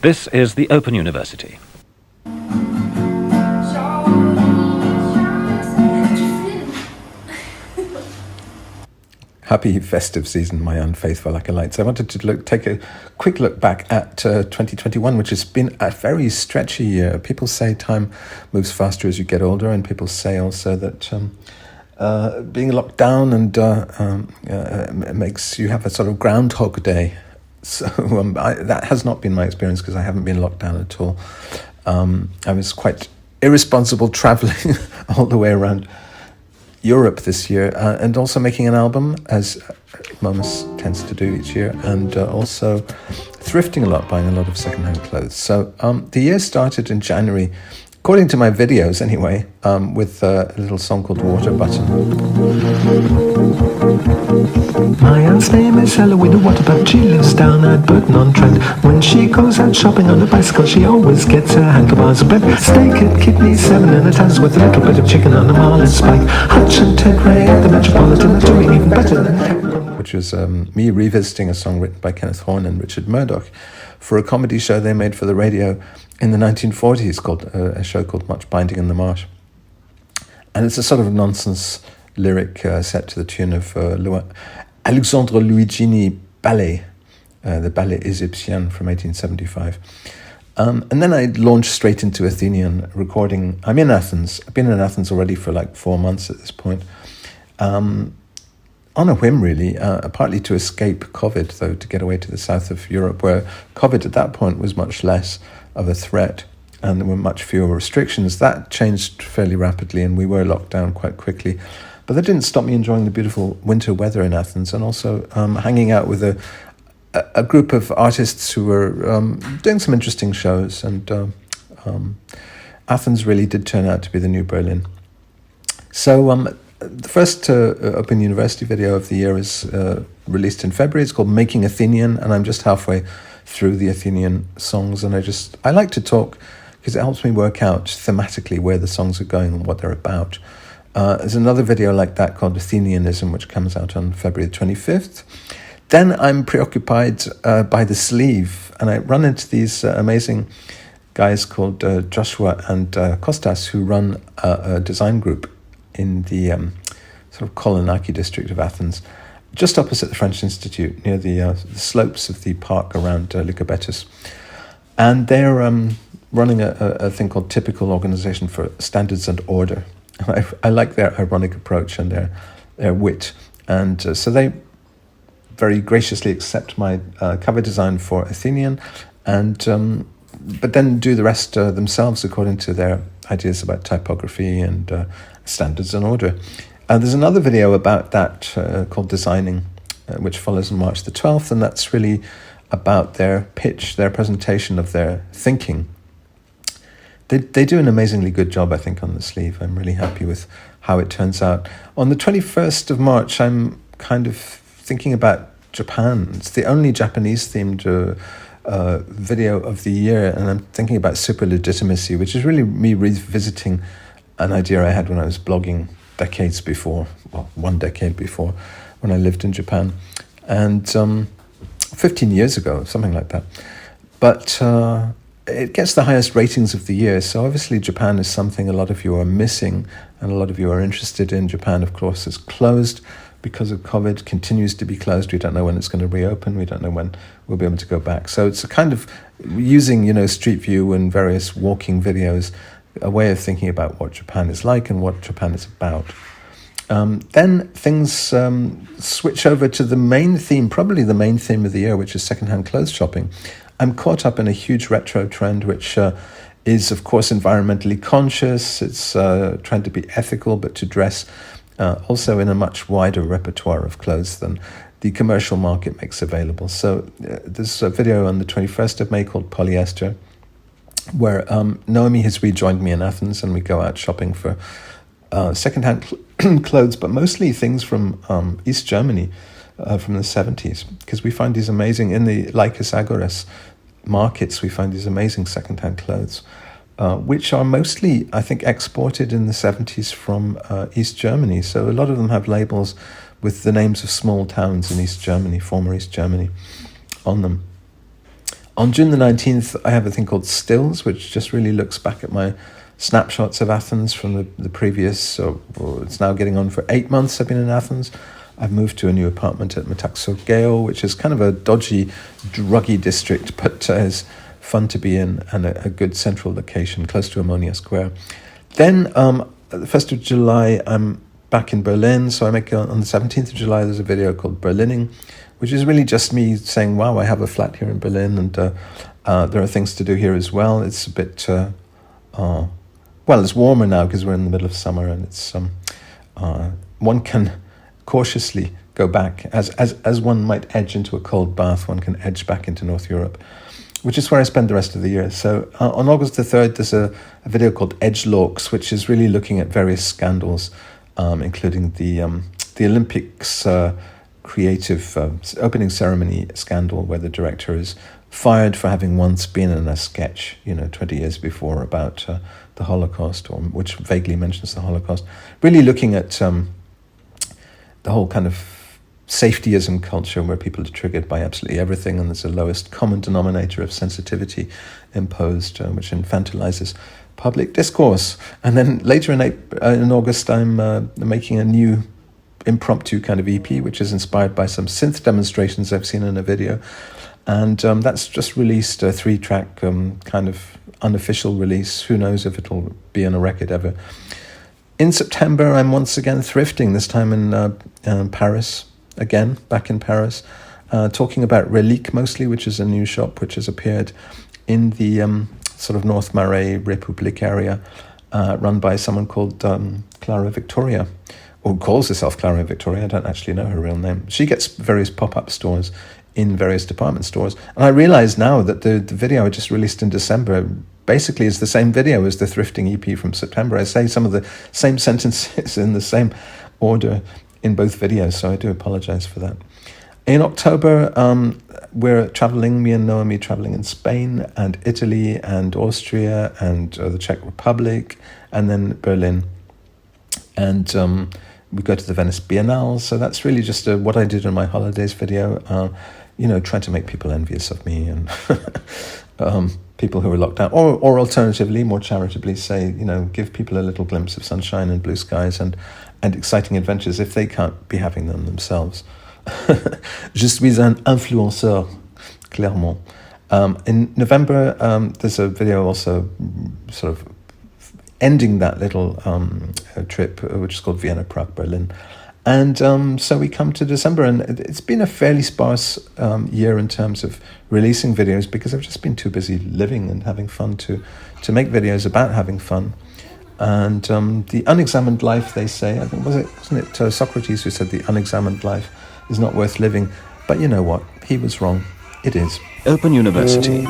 This is the Open University. Happy festive season, my unfaithful acolytes. I wanted to take a quick look back at 2021, which has been a very stretchy year. People say time moves faster as you get older, and people say also that being locked down and makes you have a sort of Groundhog Day. So that has not been my experience because I haven't been locked down at all. I was quite irresponsible traveling all the way around Europe this year, and also making an album, as Momus tends to do each year, and also thrifting a lot, buying a lot of secondhand clothes. So the year started in January, according to my videos anyway, with a little song called Water Button. My aunt's name is Ella with a water button. She lives down at Burton-on-Trent. When she goes out shopping on a bicycle, she always gets her handlebars of bread, steak and kidney, 7 and a tans with a little bit of chicken on a marlin spike. Hutch and Ted Ray at the Metropolitan are doing even better than that. Which was me revisiting a song written by Kenneth Horne and Richard Murdoch for a comedy show they made for the radio in the 1940s, called a show called Much Binding in the Marsh. And it's a sort of nonsense lyric set to the tune of Alexandre Luigini ballet, the ballet Egyptian from 1875. And then I launched straight into Athenian recording. I'm in Athens. I've been in Athens already for like 4 months at this point. On a whim, really, partly to escape COVID, though, to get away to the south of Europe, where COVID at that point was much less of a threat and there were much fewer restrictions. That changed fairly rapidly and we were locked down quite quickly. But that didn't stop me enjoying the beautiful winter weather in Athens, and also hanging out with a group of artists who were doing some interesting shows. And Athens really did turn out to be the new Berlin. So the first Open University video of the year is released in February. It's called Making Athenian, and I'm just halfway through the Athenian songs. And I like to talk because it helps me work out thematically where the songs are going and what they're about. There's another video like that called Athenianism, which comes out on February 25th. Then I'm preoccupied by the sleeve, and I run into these amazing guys called Joshua and Kostas, who run a design group in the sort of Kolonaki district of Athens, just opposite the French Institute, near the slopes of the park around Lycabettus. And they're running a thing called Typical Organization for Standards and Order. I like their ironic approach and their wit. And so they very graciously accept my cover design for Athenian, and but then do the rest themselves according to their ideas about typography and standards and order. There's another video about that called Designing, which follows on March the 12th, and that's really about their pitch, their presentation of their thinking. They do an amazingly good job, I think, on the sleeve. I'm really happy with how it turns out. On the 21st of March, I'm kind of thinking about Japan. It's the only Japanese-themed video of the year, and I'm thinking about super legitimacy, which is really me revisiting an idea I had when I was blogging decades before, well, 1 decade before, when I lived in Japan, and 15 years ago, something like that. But it gets the highest ratings of the year, so obviously Japan is something a lot of you are missing, and a lot of you are interested in. Japan, of course, is closed because of COVID, continues to be closed. We don't know when it's going to reopen. We don't know when we'll be able to go back. So it's a kind of using, Street View and various walking videos, a way of thinking about what Japan is like and what Japan is about. Then things switch over to the main theme, probably the main theme of the year, which is secondhand clothes shopping. I'm caught up in a huge retro trend, which is, of course, environmentally conscious. It's trying to be ethical, but to dress also in a much wider repertoire of clothes than the commercial market makes available. So there's a video on the 21st of May called Polyester, where Naomi has rejoined me in Athens, and we go out shopping for secondhand clothes, but mostly things from East Germany from the 70s, because we find these amazing, in the Lycus Agorist markets, we find these amazing secondhand clothes, which are mostly, I think, exported in the 70s from East Germany. So a lot of them have labels with the names of small towns in East Germany, former East Germany, on them. On June the 19th, I have a thing called Stills, which just really looks back at my snapshots of Athens from the previous, it's now getting on for 8 months I've been in Athens. I've moved to a new apartment at Metaxourgeio, which is kind of a dodgy, druggy district, but is fun to be in, and a good central location, close to Ammonia Square. Then, the 1st of July, I'm back in Berlin, so I make, on the 17th of July, there's a video called Berlining, which is really just me saying, wow, I have a flat here in Berlin, and there are things to do here as well. It's a bit, well, it's warmer now because we're in the middle of summer, and it's one can cautiously go back, as one might edge into a cold bath, one can edge back into North Europe, which is where I spend the rest of the year. So on August the 3rd, there's a video called Edgelorks, which is really looking at various scandals, including the Olympics creative opening ceremony scandal, where the director is fired for having once been in a sketch, 20 years before, about the Holocaust, or which vaguely mentions the Holocaust. Really looking at the whole kind of safetyism culture, where people are triggered by absolutely everything, and there's a lowest common denominator of sensitivity imposed, which infantilizes public discourse. And then later in August, I'm making a new impromptu kind of EP, which is inspired by some synth demonstrations I've seen in a video. And that's just released a 3-track kind of unofficial release. Who knows if it'll be on a record ever. In September, I'm once again thrifting, this time in Paris, again, back in Paris, talking about Relique mostly, which is a new shop which has appeared in the sort of North Marais Republic area, run by someone called Clara Victoria, or calls herself Clara Victoria. I don't actually know her real name. She gets various pop-up stores in various department stores. And I realize now that the video I just released in December basically is the same video as the Thrifting EP from September. I say some of the same sentences in the same order in both videos, so I do apologize for that. In October, we're traveling, me and Noemi traveling in Spain and Italy and Austria and the Czech Republic, and then Berlin. And we go to the Venice Biennale, so that's really just what I did in my holidays video, trying to make people envious of me, and people who are locked out, or alternatively, more charitably, say, give people a little glimpse of sunshine and blue skies and exciting adventures if they can't be having them themselves. Je suis un influenceur, clairement. In November, there's a video also sort of ending that little trip, which is called Vienna, Prague, Berlin. And so we come to December, and it's been a fairly sparse year in terms of releasing videos, because I've just been too busy living and having fun to make videos about having fun. And the unexamined life, they say, I think, wasn't it Socrates who said the unexamined life is not worth living? But you know what? He was wrong. It is. Open University.